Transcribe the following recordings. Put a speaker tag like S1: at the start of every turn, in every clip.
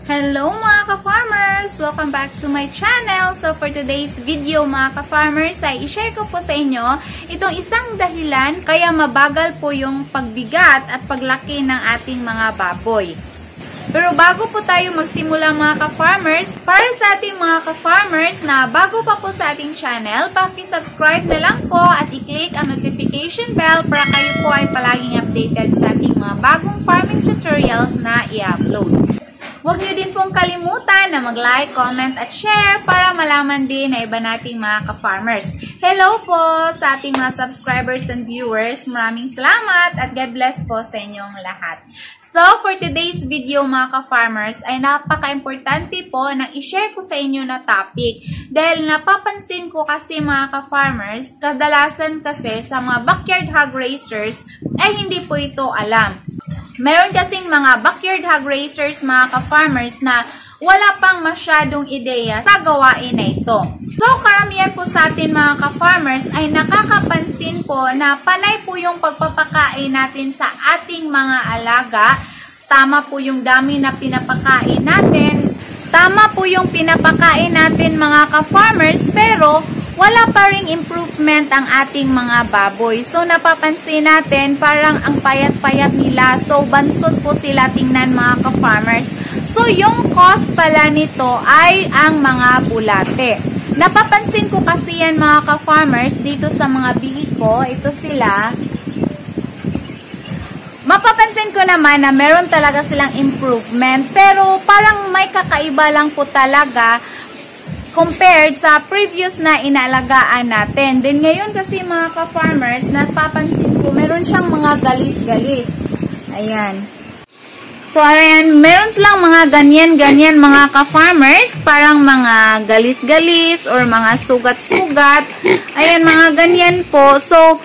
S1: Hello mga ka-farmers! Welcome back to my channel. So for today's video mga ka-farmers ay i-share ko po sa inyo itong isang dahilan kaya mabagal po yung pagbigat at paglaki ng ating mga baboy. Pero bago po tayo magsimula mga ka-farmers, para sa ating mga ka-farmers na bago pa po sa ating channel, paki-subscribe na lang po at i-click ang notification bell para kayo po ay palaging updated sa ating mga bagong farming tutorials na i-upload. Huwag niyo din pong kalimutan na mag-like, comment at share para malaman din na iba nating mga ka-farmers. Hello po sa ating mga subscribers and viewers. Maraming salamat at God bless po sa inyong lahat. So, for today's video mga ka-farmers ay napaka-importante po na i-share ko sa inyo na topic. Dahil napapansin ko kasi mga ka-farmers, kadalasan kasi sa mga backyard hog raisers ay hindi po ito alam. Meron kasing mga backyard hog raisers, mga ka-farmers, na wala pang masyadong ideya sa gawain na ito. So, karamihan po sa atin mga ka-farmers ay nakakapansin po na panay po yung pagpapakain natin sa ating mga alaga. Tama po yung dami na pinapakain natin. Tama po yung pinapakain natin mga ka-farmers, pero wala pa ring improvement ang ating mga baboy. So, napapansin natin parang ang payat-payat nila. So, bansot po sila tingnan mga ka-farmers. So, yung cause pala nito ay ang mga bulate. Napapansin ko kasi yan mga ka-farmers dito sa mga bihik ko. Ito sila. Mapapansin ko naman na meron talaga silang improvement. Pero parang may kakaiba lang po talaga compared sa previous na inaalagaan natin. Then ngayon kasi mga ka-farmers, napapansin ko, meron siyang mga galis-galis. Ayan. So, ayan, meron silang mga ganyan-ganyan mga ka-farmers, parang mga galis-galis or mga sugat-sugat. Ayan, mga ganyan po. So,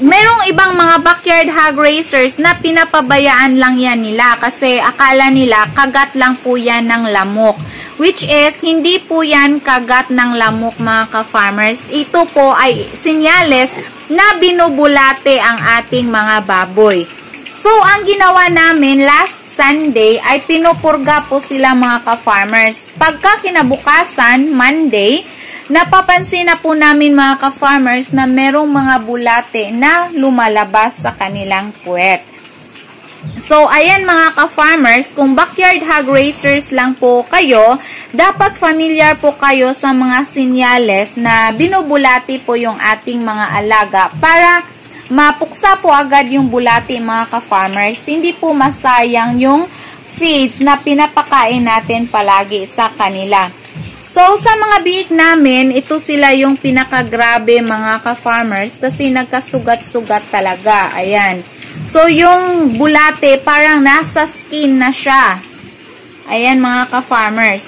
S1: merong ibang mga backyard hog raisers na pinapabayaan lang yan nila kasi akala nila kagat lang po yan ng lamok. Which is, hindi po yan kagat ng lamok mga ka-farmers. Ito po ay sinyales na binubulate ang ating mga baboy. So, ang ginawa namin last Sunday ay pinupurga po sila mga ka-farmers. Pagka kinabukasan, Monday, napapansin na po namin mga ka-farmers na merong mga bulate na lumalabas sa kanilang puwet. So, ayan mga ka-farmers, kung backyard hog raisers lang po kayo, dapat familiar po kayo sa mga sinyales na binubulati po yung ating mga alaga para mapuksa po agad yung bulati mga ka-farmers. Hindi po masayang yung feeds na pinapakain natin palagi sa kanila. So, sa mga bihik namin, ito sila yung pinakagrabe mga ka-farmers kasi nagkasugat-sugat talaga. Ayan. So, yung bulate parang nasa skin na siya. Ayan mga ka-farmers.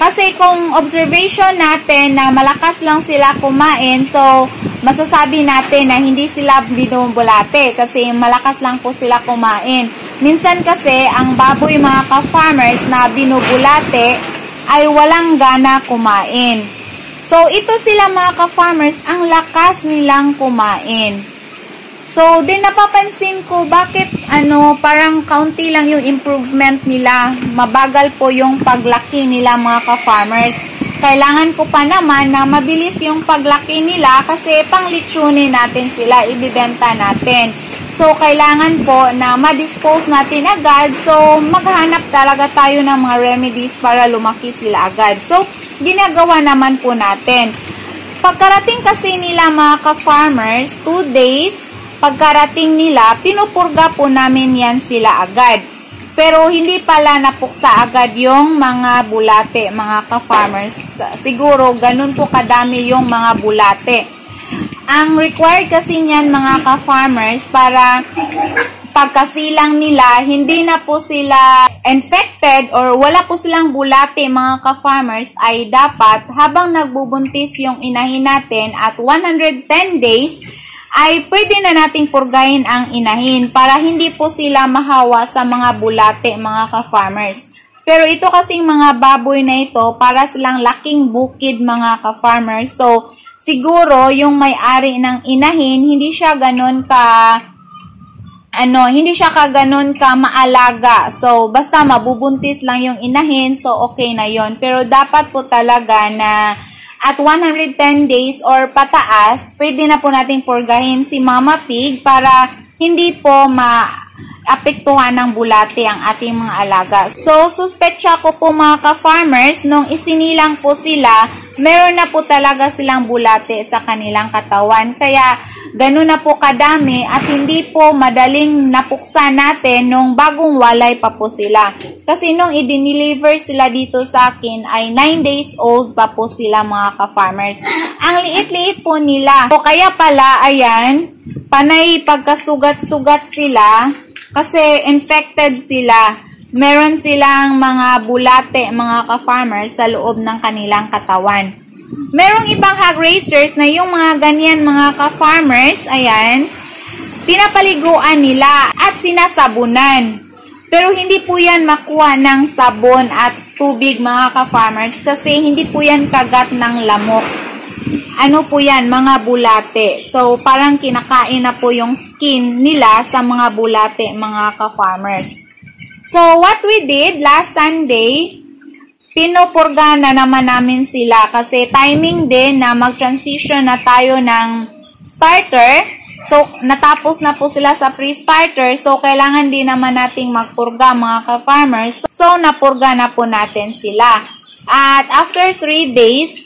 S1: Kasi kung observation natin na malakas lang sila kumain, so masasabi natin na hindi sila binubulate kasi malakas lang po sila kumain. Minsan kasi ang baboy mga ka-farmers na binubulate ay walang gana kumain. So, ito sila mga ka-farmers, ang lakas nilang kumain. So, din napapansin ko bakit parang kaunti lang yung improvement nila. Mabagal po yung paglaki nila mga ka-farmers. Kailangan ko pa naman na mabilis yung paglaki nila kasi panglitsunin natin sila, ibibenta natin. So, kailangan po na ma-dispose natin agad. So, maghanap talaga tayo ng mga remedies para lumaki sila agad. So, ginagawa naman po natin. Pagkarating kasi nila mga ka-farmers, 2 days, pagkarating nila, pinupurga po namin yan sila agad. Pero hindi pala napuksa agad yung mga bulate, mga ka-farmers. Siguro, ganun po kadami yung mga bulate. Ang required kasi niyan mga ka-farmers para pagkasilang nila, hindi na po sila infected or wala po silang bulate mga ka-farmers ay dapat habang nagbubuntis yung inahin natin at 110 days, ay pwede na nating purgahin ang inahin para hindi po sila mahawa sa mga bulate, mga ka-farmers. Pero ito kasing mga baboy na ito, para silang laking bukid, mga ka-farmers. So, siguro, yung may-ari ng inahin, hindi siya ganon hindi siya kaganon ka maalaga. So, basta mabubuntis lang yung inahin, so okay na yon. Pero dapat po talaga na at 110 days or pataas, pwede na po nating purgahin si Mama Pig para hindi po maapektuhan ng bulate ang ating mga alaga. So, suspetsya ko po mga ka-farmers, nung isinilang po sila, meron na po talaga silang bulate sa kanilang katawan. Kaya, ganun na po kadami at hindi po madaling napuksan natin nung bagong walay pa po sila. Kasi nung i-deliver sila dito sa akin ay 9 days old pa po sila mga ka-farmers. Ang liit-liit po nila. O kaya pala, ayan, panay pagkasugat-sugat sila kasi infected sila. Meron silang mga bulate mga ka-farmers sa loob ng kanilang katawan. Merong ibang hog raisers na yung mga ganyan mga ka-farmers, ayan, pinapaliguan nila at sinasabunan. Pero hindi po yan makuha ng sabon at tubig mga ka-farmers kasi hindi po yan kagat ng lamok. Ano po yan? Mga bulate. So, parang kinakain na po yung skin nila sa mga bulate mga ka-farmers. So, what we did last Sunday, pinupurga na naman namin sila kasi timing din na mag-transition na tayo ng starter. So, natapos na po sila sa pre-starter. So, kailangan din naman nating magpurga mga ka-farmers. So, napurga na po natin sila. At after 3 days,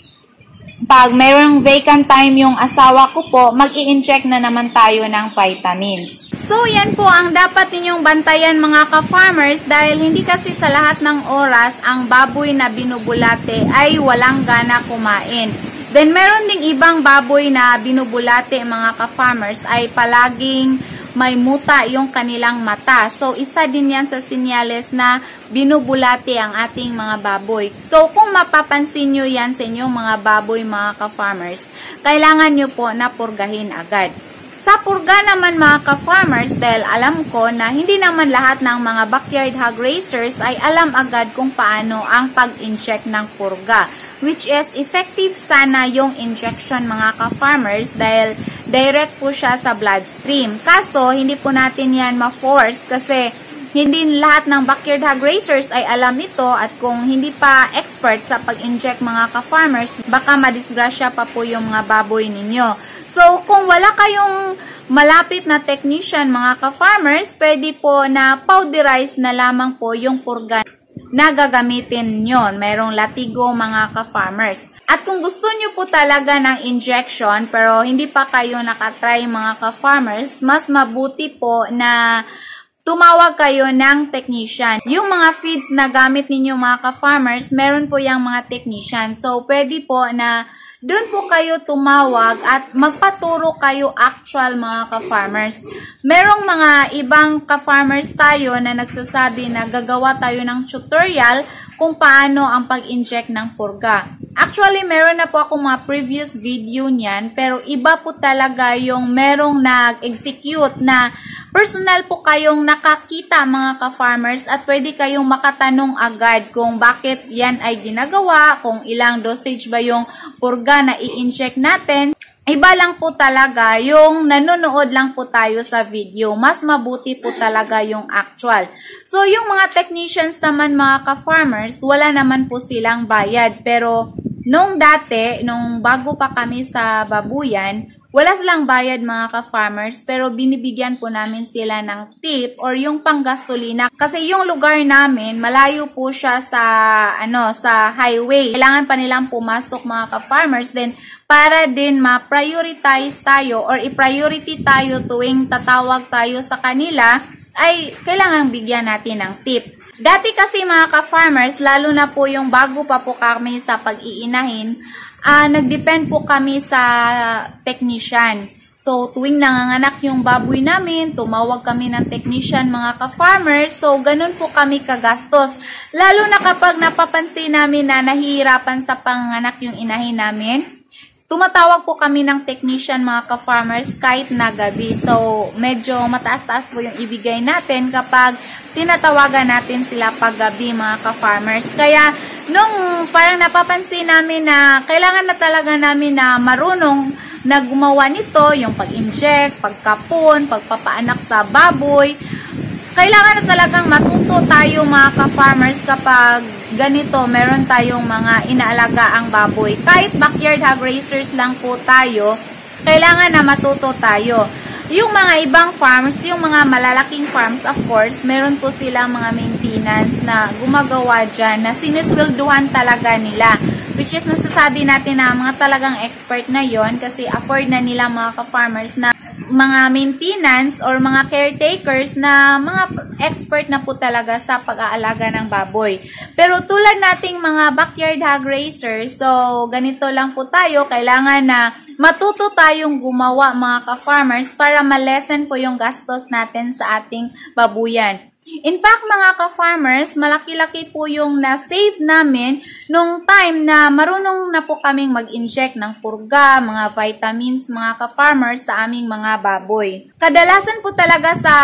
S1: pag mayroong vacant time yung asawa ko po, mag-i-inject na naman tayo ng vitamins. So, yan po ang dapat ninyong bantayan mga ka-farmers dahil hindi kasi sa lahat ng oras ang baboy na binubulate ay walang gana kumain. Then, meron ding ibang baboy na binubulate mga ka-farmers ay palaging may muta yung kanilang mata. So, isa din yan sa sinyales na binubulate ang ating mga baboy. So, kung mapapansin nyo yan sa inyong mga baboy mga ka-farmers, kailangan nyo po na purgahin agad. Sa purga naman mga ka-farmers, dahil alam ko na hindi naman lahat ng mga backyard hog raisers ay alam agad kung paano ang pag-inject ng purga. Which is effective sana yung injection mga ka-farmers dahil direct po siya sa bloodstream. Kaso, hindi po natin yan ma-force kasi hindi lahat ng backyard hog raisers ay alam ito at kung hindi pa expert sa pag-inject mga ka-farmers, baka madisgrasya pa po yung mga baboy ninyo. So, kung wala kayong malapit na technician mga ka-farmers, pwede po na powderize na lamang po yung purga na gagamitin nyo. Merong latigo mga ka-farmers. At kung gusto nyo po talaga ng injection pero hindi pa kayo nakatry mga ka-farmers, mas mabuti po na tumawag kayo ng technician. Yung mga feeds na gamit ninyo mga ka-farmers, meron po yung mga technician. So, pwede po na doon po kayo tumawag at magpaturo kayo actual mga ka-farmers. Merong mga ibang ka-farmers tayo na nagsasabi na gagawa tayo ng tutorial kung paano ang pag-inject ng purga. Actually, meron na po ako mga previous video niyan, pero iba po talaga yung merong nag-execute na personal po kayong nakakita mga ka-farmers at pwede kayong makatanong agad kung bakit yan ay ginagawa, kung ilang dosage ba yung purga na i-inject natin. Iba lang po talaga yung nanonood lang po tayo sa video. Mas mabuti po talaga yung actual. So, yung mga technicians naman mga ka-farmers, wala naman po silang bayad. Pero, nung dati, nung bago pa kami sa babuyan, wala silang bayad mga ka-farmers, pero binibigyan po namin sila ng tip or yung panggasolina. Kasi yung lugar namin, malayo po siya sa, sa highway. Kailangan pa nilang pumasok mga ka-farmers. Then, para din ma-prioritize tayo or i-priority tayo tuwing tatawag tayo sa kanila, ay kailangan bigyan natin ng tip. Dati kasi mga ka-farmers, lalo na po yung bago pa po kami sa pag-iinahin, nagdepend po kami sa technician. So, tuwing nanganganak yung baboy namin, tumawag kami ng technician mga ka-farmers. So, ganun po kami kagastos. Lalo na kapag napapansin namin na nahihirapan sa panganak yung inahin namin, tumatawag po kami ng technician mga ka-farmers kahit na gabi. So, medyo mataas-taas po yung ibigay natin kapag tinatawagan natin sila pag gabi mga ka-farmers. Kaya, nung parang napapansin namin na kailangan na talaga namin na marunong na gumawa nito, yung pag-inject, pagkapon, pagpapaanak sa baboy. Kailangan na talagang matuto tayo mga ka-farmers kapag ganito, meron tayong mga inaalaga ang baboy. Kahit backyard hog raisers lang po tayo, kailangan na matuto tayo. Yung mga ibang farms, yung mga malalaking farms, of course, meron po silang mga maintenance na gumagawa dyan na siniswelduhan talaga nila. Which is nasasabi natin na mga talagang expert na yon kasi afford na nila mga ka-farmers na mga maintenance or mga caretakers na mga expert na po talaga sa pag-aalaga ng baboy. Pero tulad nating mga backyard hog raisers, so ganito lang po tayo, kailangan na matuto tayong gumawa mga ka-farmers para ma-lessen po yung gastos natin sa ating babuyan. In fact, mga ka-farmers, malaki-laki po yung na-save namin nung time na marunong na po kaming mag-inject ng purga, mga vitamins, mga ka-farmers sa aming mga baboy. Kadalasan po talaga sa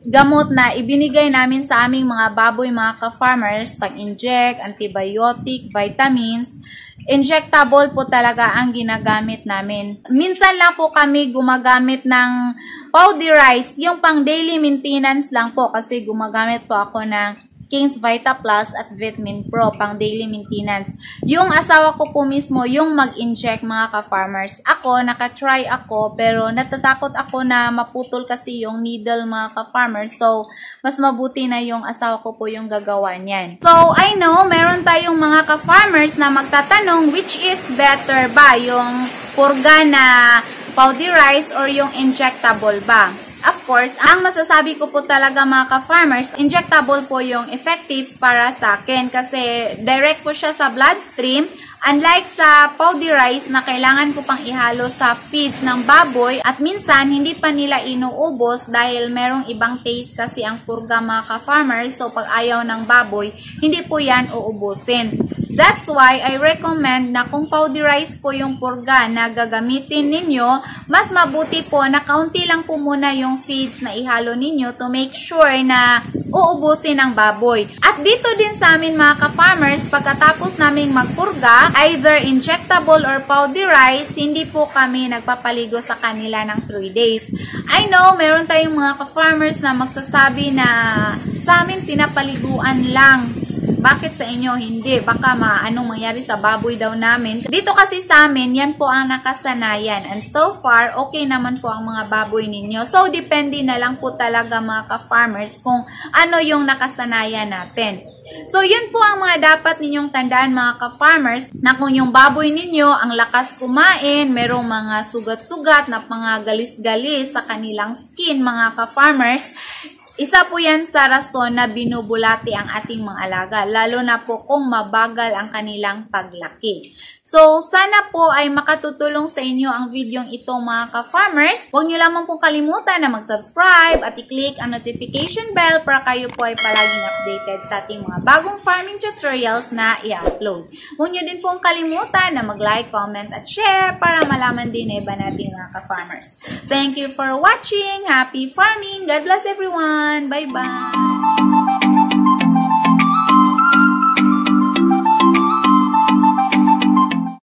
S1: gamot na ibinigay namin sa aming mga baboy, mga ka-farmers, pag-inject, antibiotic, vitamins, injectable po talaga ang ginagamit namin. Minsan lang po kami gumagamit ng powderize, yung pang daily maintenance lang po kasi gumagamit po ako ng King's Vita Plus at Vitamin Pro pang daily maintenance. Yung asawa ko po mismo yung mag-inject mga ka-farmers. Ako, nakatry ako pero natatakot ako na maputol kasi yung needle mga ka-farmers. So, mas mabuti na yung asawa ko po yung gagawa niyan. So, I know, meron tayong mga ka-farmers na magtatanong which is better ba? Yung purga na powderize or yung injectable ba? Of course, ang masasabi ko po talaga mga ka-farmers, injectable po yung effective para sa akin kasi direct po siya sa bloodstream. Unlike sa powderize na kailangan ko pang ihalo sa feeds ng baboy at minsan hindi pa nila inuubos dahil merong ibang taste kasi ang purga mga ka-farmers. So pag ayaw ng baboy, hindi po yan uubusin. That's why I recommend na kung powderize po yung purga na gagamitin ninyo, mas mabuti po na kaunti lang po muna yung feeds na ihalo ninyo to make sure na uubusin ang baboy. At dito din sa amin mga ka-farmers, pagkatapos naming magpurga, either injectable or powderize, hindi po kami nagpapaligo sa kanila ng 3 days. I know, meron tayong mga ka-farmers na magsasabi na sa amin pinapaliguan lang. Bakit sa inyo hindi? Baka anong mangyari sa baboy daw namin. Dito kasi sa amin, yan po ang nakasanayan. And so far, okay naman po ang mga baboy ninyo. So, depende na lang po talaga mga ka-farmers kung ano yung nakasanayan natin. So, yun po ang mga dapat ninyong tandaan mga ka-farmers na kung yung baboy ninyo ang lakas kumain, merong mga sugat-sugat na mga galis-galis sa kanilang skin mga ka-farmers, isa po yan sa rason na binubulati ang ating mga alaga, lalo na po kung mabagal ang kanilang paglaki. So, sana po ay makatutulong sa inyo ang videong ito mga ka-farmers. Huwag nyo lamang pong kalimutan na mag-subscribe at i-click ang notification bell para kayo po ay palaging updated sa ating mga bagong farming tutorials na i-upload. Huwag nyo din pong kalimutan na mag-like, comment at share para malaman din na iba nating mga ka-farmers. Thank you for watching. Happy farming. God bless everyone. Bye-bye!